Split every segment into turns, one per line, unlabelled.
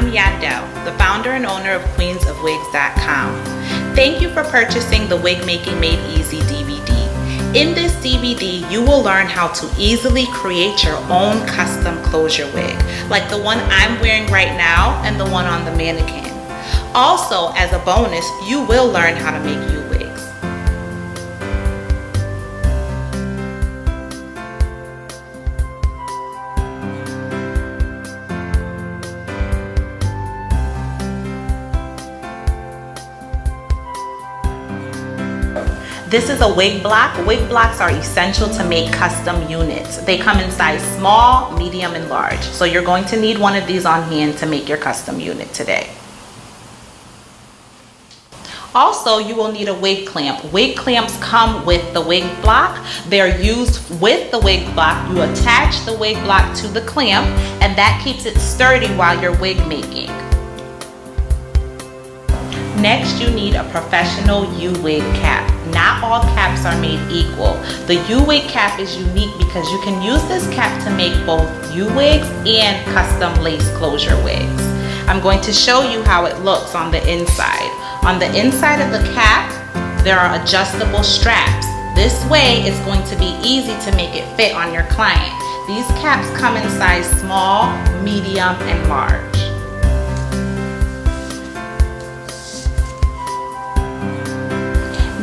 I'm Yandel, the founder and owner of Queens of Wigs.com. Thank you for purchasing the Wig Making Made Easy DVD. In this DVD, you will learn how to easily create your own custom closure wig, like the one I'm wearing right now and the one on the mannequin. Also, as a bonus, you will learn how to make U wigs. This is a wig block. Wig blocks are essential to make custom units. They come in size small, medium, and large. So you're going to need one of these on hand to make your custom unit today. Also, you will need a wig clamp. Wig clamps come with the wig block. They're used with the wig block. You attach the wig block to the clamp, and that keeps it sturdy while you're wig making. Next, you need a professional U-wig cap. Not all caps are made equal. The U-wig cap is unique because you can use this cap to make both U-wigs and custom lace closure wigs. I'm going to show you how it looks on the inside. On the inside of the cap, there are adjustable straps. This way, it's going to be easy to make it fit on your client. These caps come in size small, medium, and large.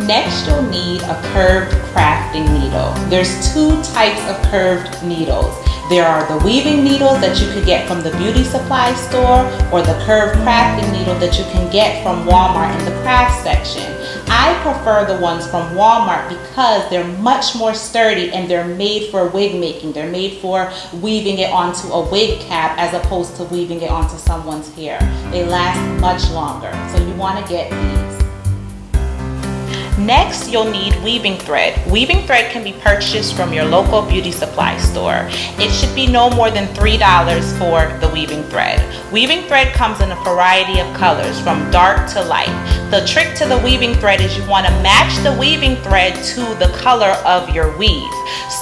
Next, you'll need a curved crafting needle. There's two types of curved needles. There are the weaving needles that you could get from the beauty supply store, or the curved crafting needle that you can get from Walmart in the craft section. I prefer the ones from Walmart because they're much more sturdy and they're made for wig making. They're made for weaving it onto a wig cap as opposed to weaving it onto someone's hair. They last much longer, so you want to get these. Next, you'll need weaving thread. Weaving thread can be purchased from your local beauty supply store. It should be no more than $3 for the weaving thread. Weaving thread comes in a variety of colors, from dark to light. The trick to the weaving thread is you want to match the weaving thread to the color of your weave.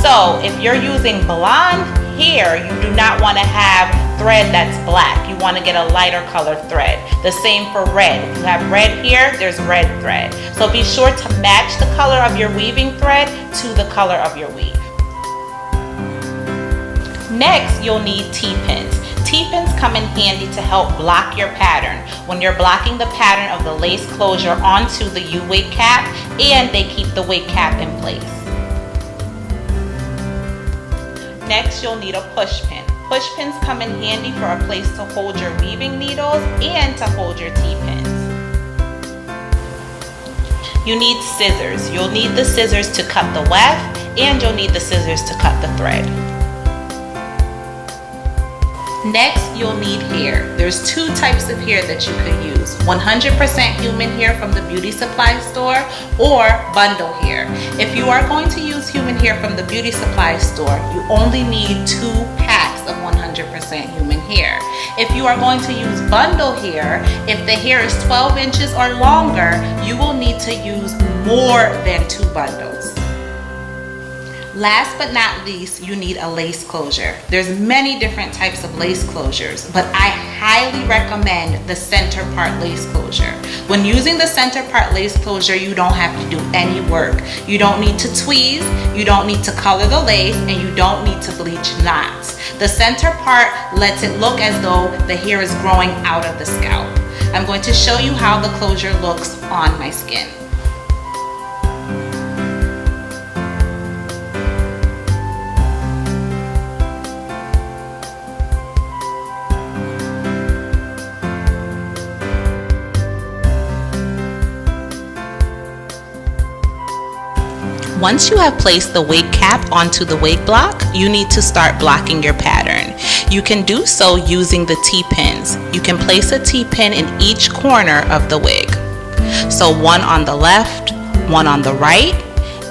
So if you're using blonde hair, you do not want to have thread that's black. You want to get a lighter colored thread. The same for red. If you have red hair, there's red thread. So be sure to match the color of your weaving thread to the color of your weave. Next, you'll need T-pins. T-pins come in handy to help block your pattern when you're blocking the pattern of the lace closure onto the U-wig cap, and they keep the wig cap in place. Next, you'll need a push pin. Push pins come in handy for a place to hold your weaving needles and to hold your T-pins. You need scissors. You'll need the scissors to cut the weft, and you'll need the scissors to cut the thread. Next, you'll need hair. There's two types of hair that you could use. 100% human hair from the beauty supply store, or bundle hair. If you are going to use human hair from the beauty supply store, you only need 2 packs of 100% human hair. If you are going to use bundle hair, if the hair is 12 inches or longer, you will need to use more than 2 bundles. Last but not least, you need a lace closure. There's many different types of lace closures, but I highly recommend the center part lace closure. When using the center part lace closure, you don't have to do any work. You don't need to tweeze, you don't need to color the lace, and you don't need to bleach knots. The center part lets it look as though the hair is growing out of the scalp. I'm going to show you how the closure looks on my skin. Once you have placed the wig cap onto the wig block, you need to start blocking your pattern. You can do so using the T-pins. You can place a T-pin in each corner of the wig. So one on the left, one on the right,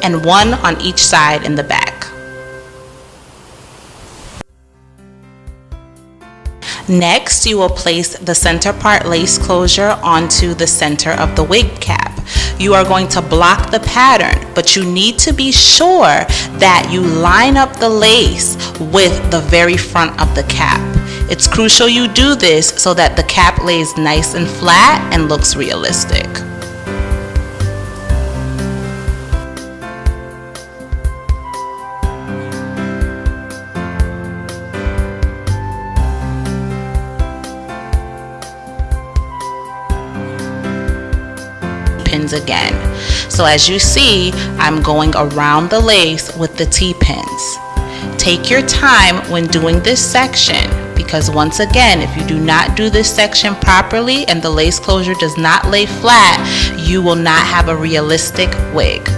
and one on each side in the back. Next, you will place the center part lace closure onto the center of the wig cap. You are going to block the pattern, but you need to be sure that you line up the lace with the very front of the cap. It's crucial you do this so that the cap lays nice and flat and looks realistic. Pins again. So as you see, I'm going around the lace with the T-pins. Take your time when doing this section, because once again, if you do not do this section properly and the lace closure does not lay flat, you will not have a realistic wig.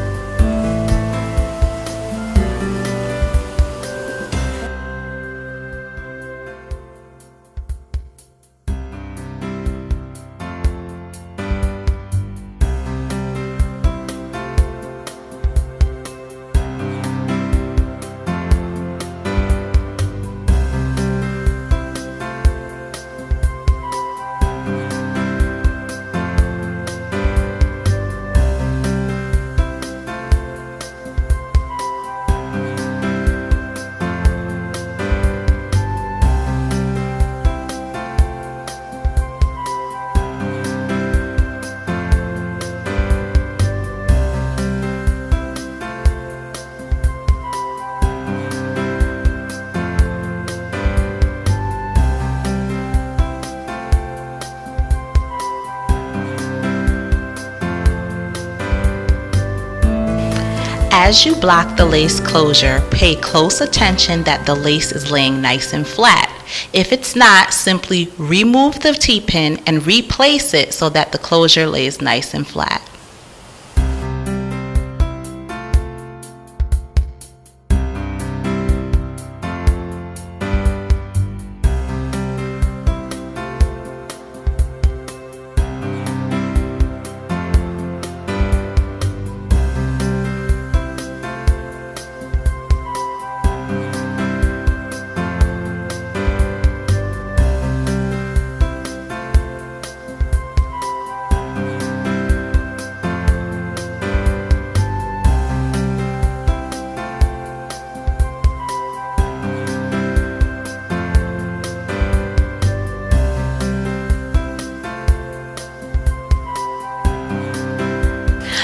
As you block the lace closure, pay close attention that the lace is laying nice and flat. If it's not, simply remove the T-pin and replace it so that the closure lays nice and flat.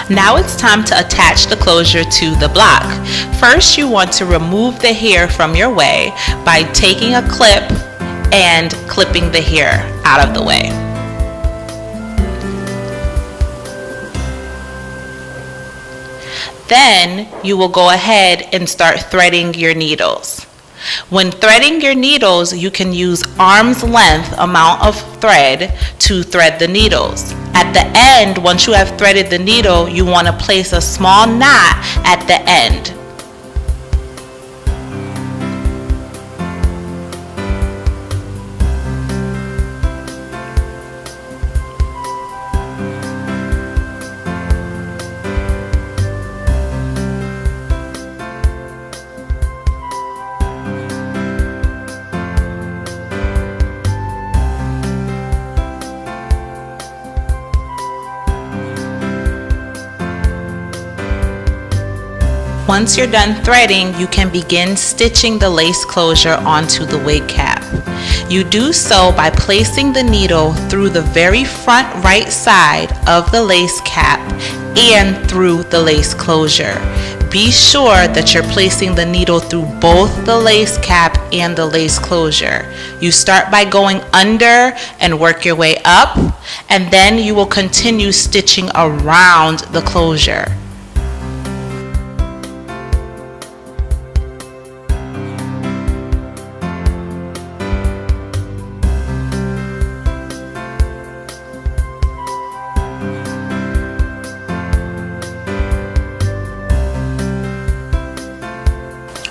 Now it's time to attach the closure to the block. First, you want to remove the hair from your way by taking a clip and clipping the hair out of the way. Then you will go ahead and start threading your needles. When threading your needles, you can use arm's length amount of thread to thread the needles. At the end, once you have threaded the needle, you want to place a small knot at the end. Once you're done threading, you can begin stitching the lace closure onto the wig cap. You do so by placing the needle through the very front right side of the lace cap and through the lace closure. Be sure that you're placing the needle through both the lace cap and the lace closure. You start by going under and work your way up, and then you will continue stitching around the closure.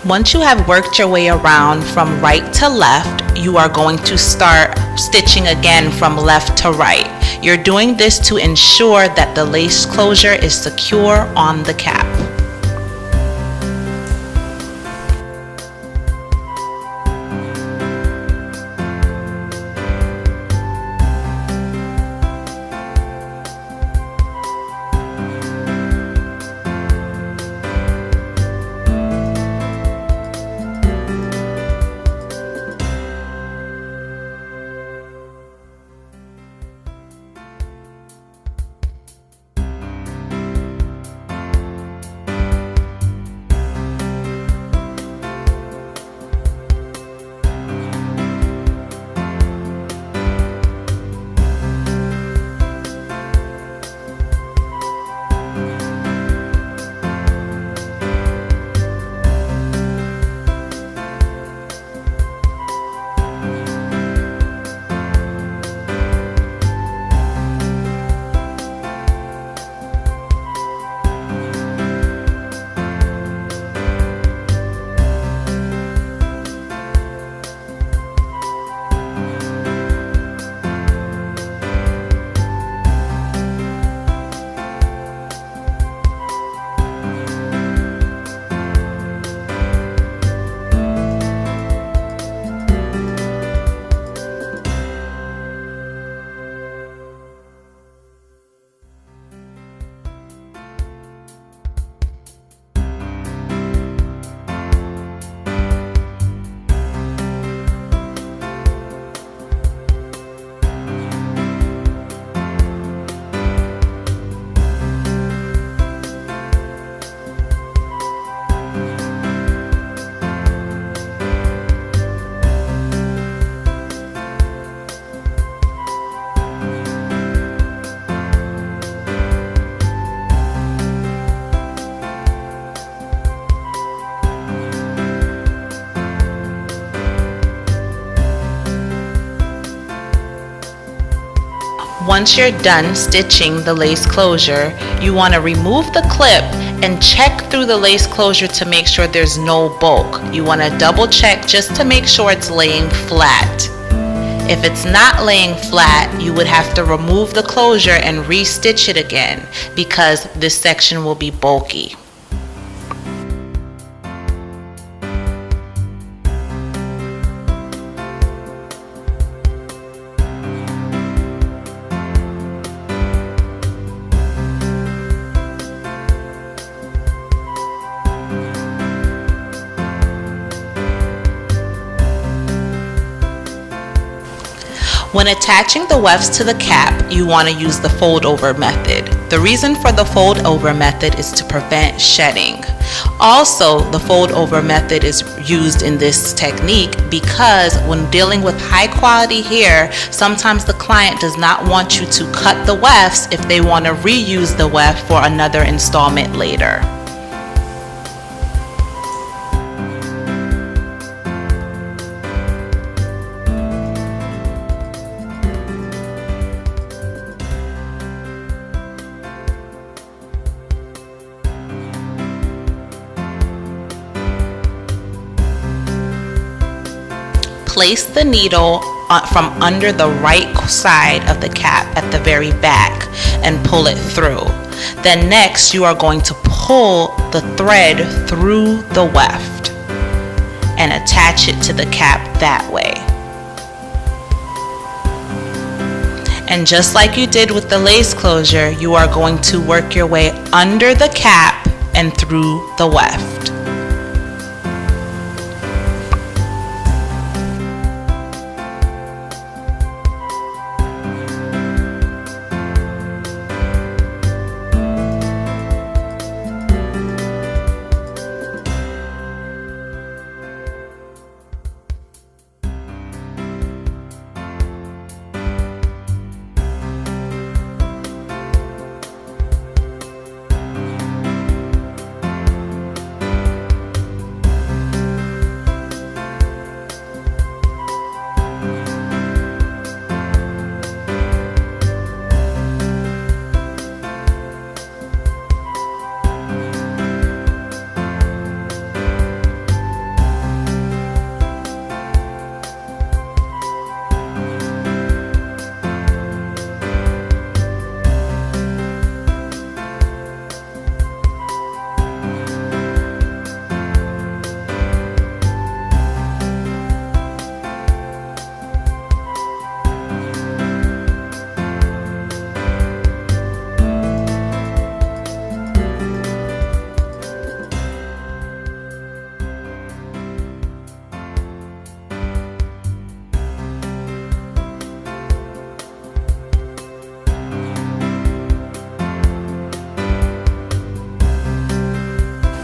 Once you have worked your way around from right to left, you are going to start stitching again from left to right. You're doing this to ensure that the lace closure is secure on the cap. Once you're done stitching the lace closure, you want to remove the clip and check through the lace closure to make sure there's no bulk. You want to double check just to make sure it's laying flat. If it's not laying flat, you would have to remove the closure and re-stitch it again because this section will be bulky. When attaching the wefts to the cap, you want to use the fold over method. The reason for the fold over method is to prevent shedding. Also, the fold over method is used in this technique because when dealing with high quality hair, sometimes the client does not want you to cut the wefts if they want to reuse the weft for another installment later. Place the needle from under the right side of the cap at the very back and pull it through. Then next you are going to pull the thread through the weft and attach it to the cap that way. And just like you did with the lace closure, you are going to work your way under the cap and through the weft.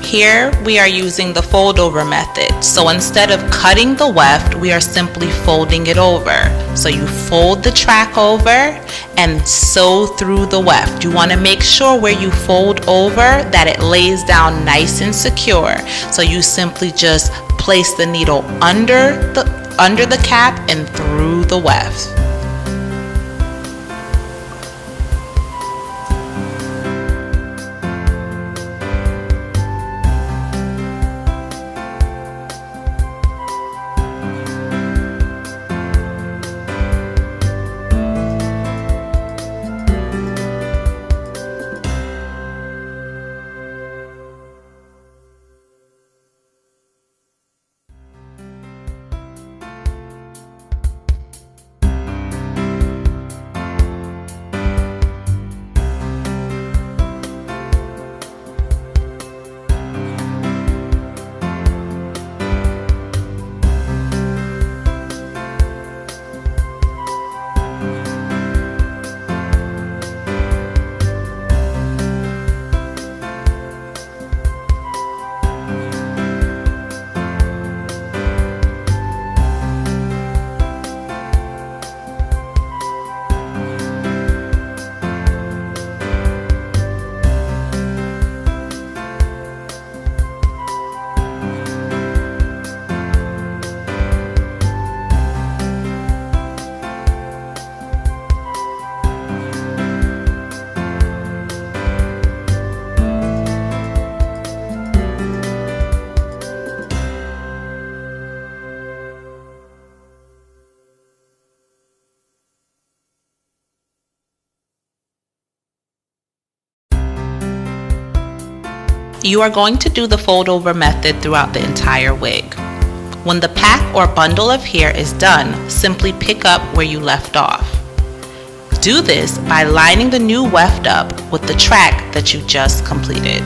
Here we are using the fold over method. So instead of cutting the weft, we are simply folding it over. So you fold the track over and sew through the weft. You want to make sure where you fold over that it lays down nice and secure. So you simply just place the needle under the cap and through the weft. You are going to do the fold over method throughout the entire wig. When the pack or bundle of hair is done, simply pick up where you left off. Do this by lining the new weft up with the track that you just completed.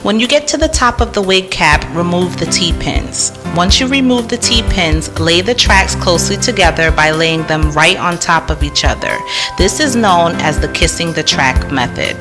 When you get to the top of the wig cap, remove the T-pins. Once you remove the T-pins, lay the tracks closely together by laying them right on top of each other. This is known as the kissing the track method.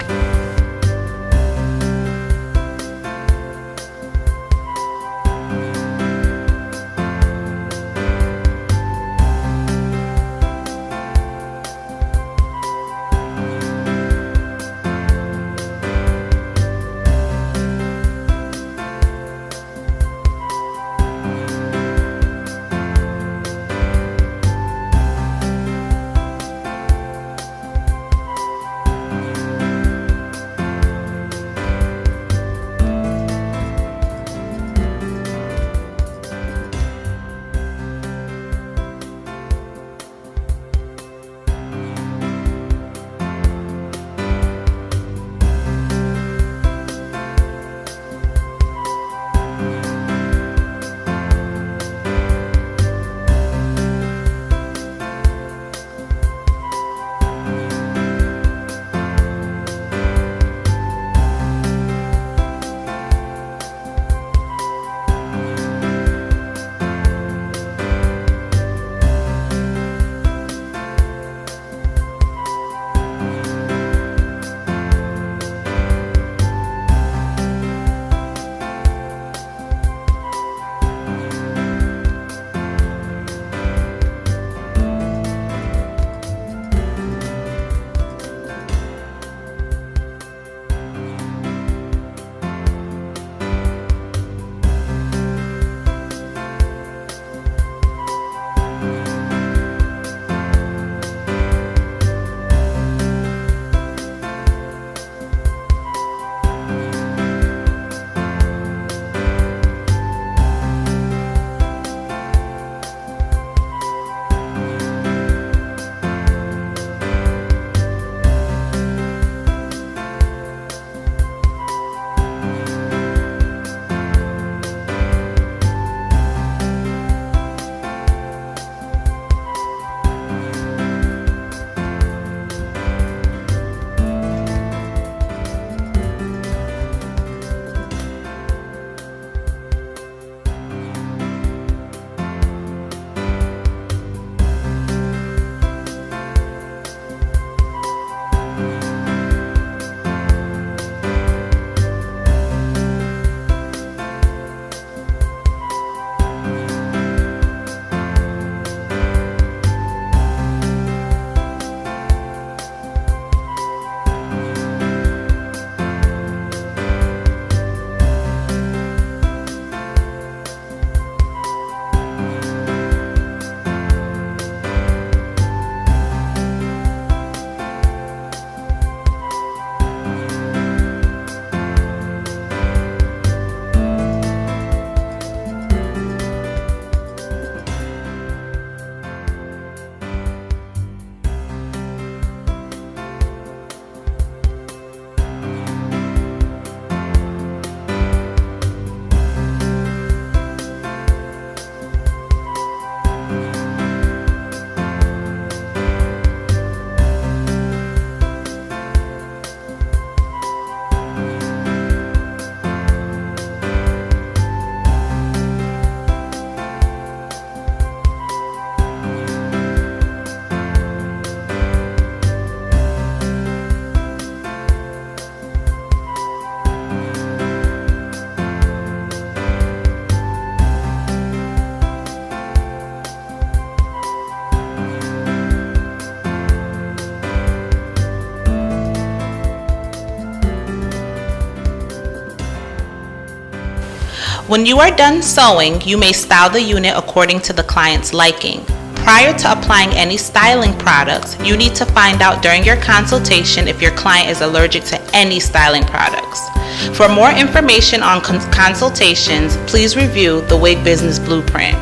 When you are done sewing, you may style the unit according to the client's liking. Prior to applying any styling products, you need to find out during your consultation if your client is allergic to any styling products. For more information on consultations, please review the Wig Business Blueprint.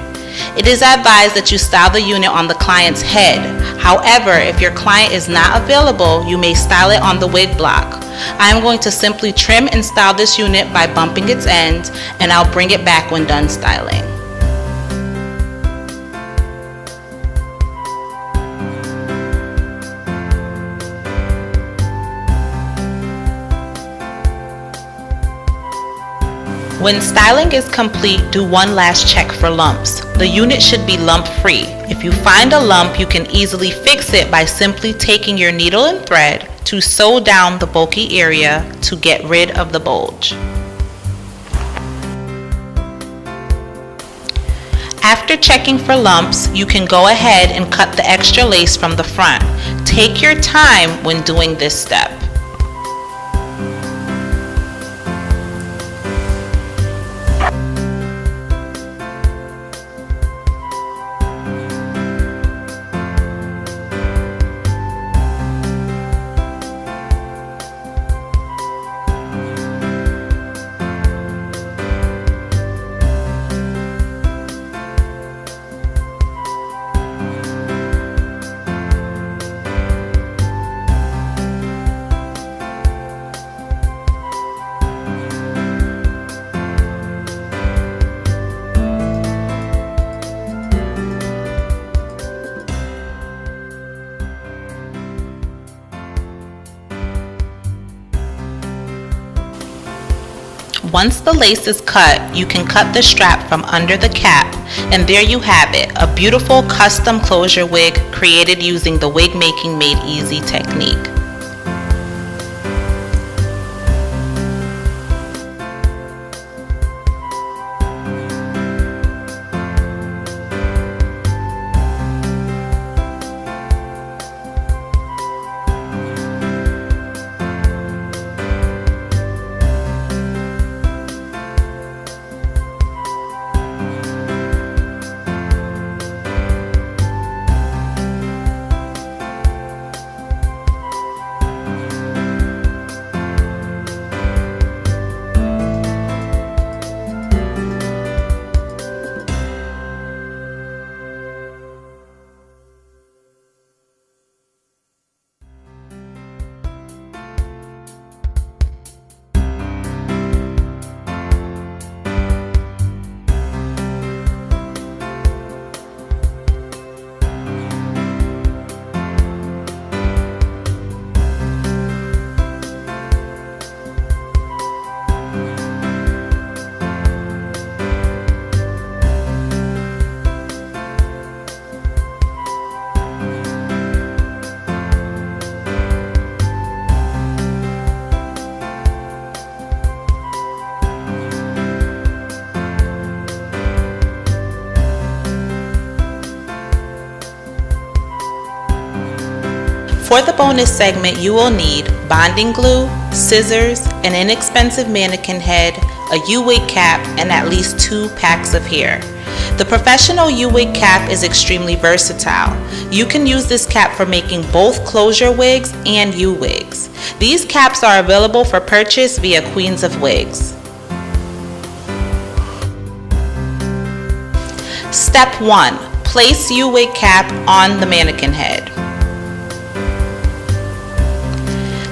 It is advised that you style the unit on the client's head. However, if your client is not available, you may style it on the wig block. I am going to simply trim and style this unit by bumping its end, and I'll bring it back when done styling. When styling is complete, do one last check for lumps. The unit should be lump free. If you find a lump, you can easily fix it by simply taking your needle and thread to sew down the bulky area to get rid of the bulge. After checking for lumps, you can go ahead and cut the extra lace from the front. Take your time when doing this step. Once the lace is cut, you can cut the strap from under the cap, and there you have it, a beautiful custom closure wig created using the Wig Making Made Easy technique. For the bonus segment, you will need bonding glue, scissors, an inexpensive mannequin head, a U-wig cap, and at least 2 packs of hair. The professional U-wig cap is extremely versatile. You can use this cap for making both closure wigs and U-wigs. These caps are available for purchase via Queens of Wigs. Step 1. Place U-wig cap on the mannequin head.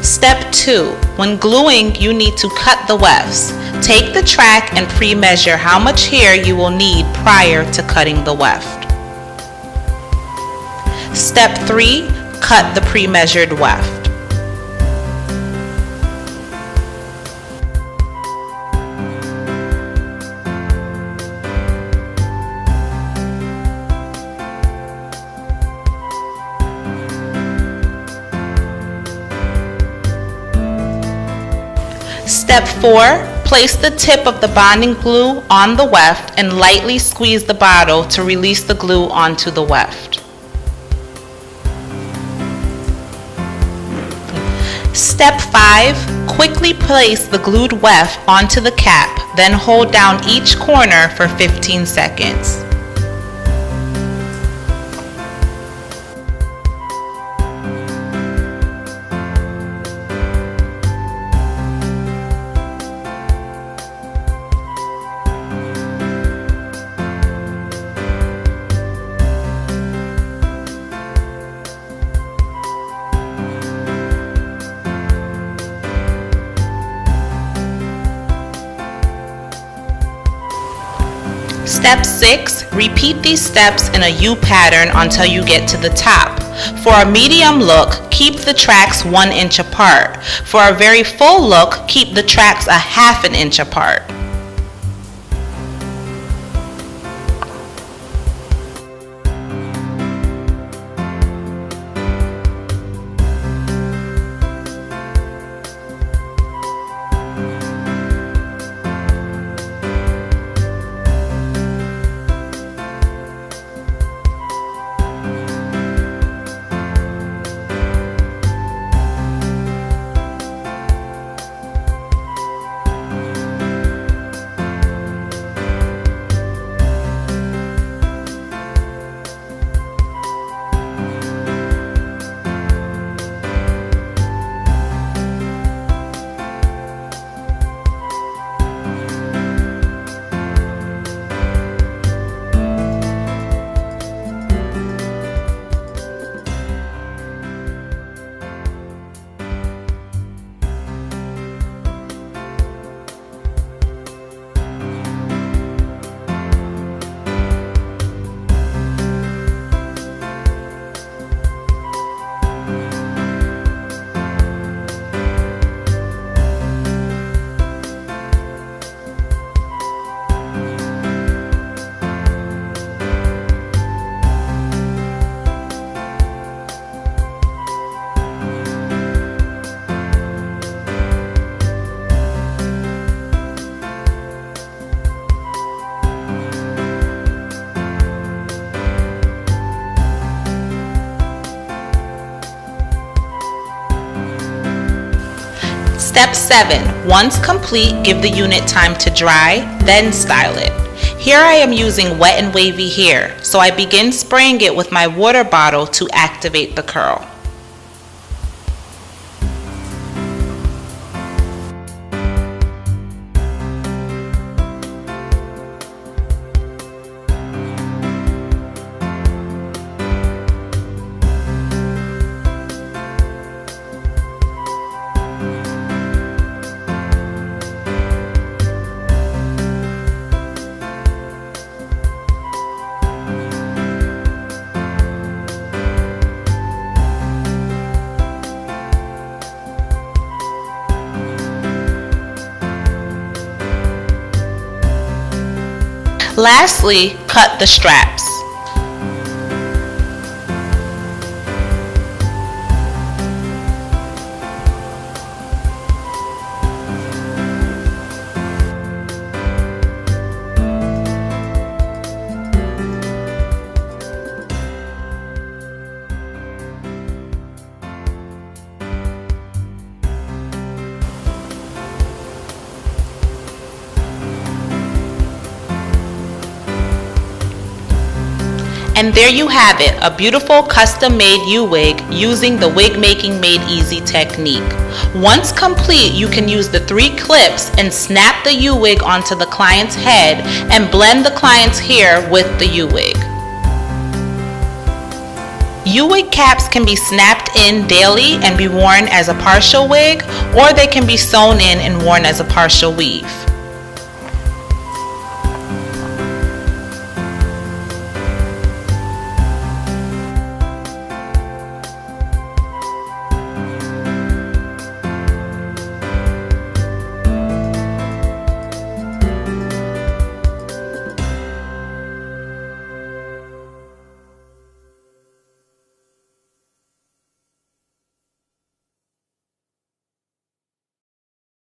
Step 2. When gluing, you need to cut the wefts. Take the track and pre-measure how much hair you will need prior to cutting the weft. Step 3. Cut the pre-measured weft. Step 4. Place the tip of the bonding glue on the weft and lightly squeeze the bottle to release the glue onto the weft. Step 5. Quickly place the glued weft onto the cap, then hold down each corner for 15 seconds. Step 6. Repeat these steps in a U pattern until you get to the top. For a medium look, keep the tracks 1 inch apart. For a very full look, keep the tracks a 1/2 inch apart. Step 7. Once complete, give the unit time to dry, then style it. Here I am using wet and wavy hair, so I begin spraying it with my water bottle to activate the curl. Lastly, cut the straps. And there you have it, a beautiful custom-made U-wig using the Wig Making Made Easy technique. Once complete, you can use the 3 clips and snap the U-wig onto the client's head and blend the client's hair with the U-wig. U-wig caps can be snapped in daily and be worn as a partial wig, or they can be sewn in and worn as a partial weave.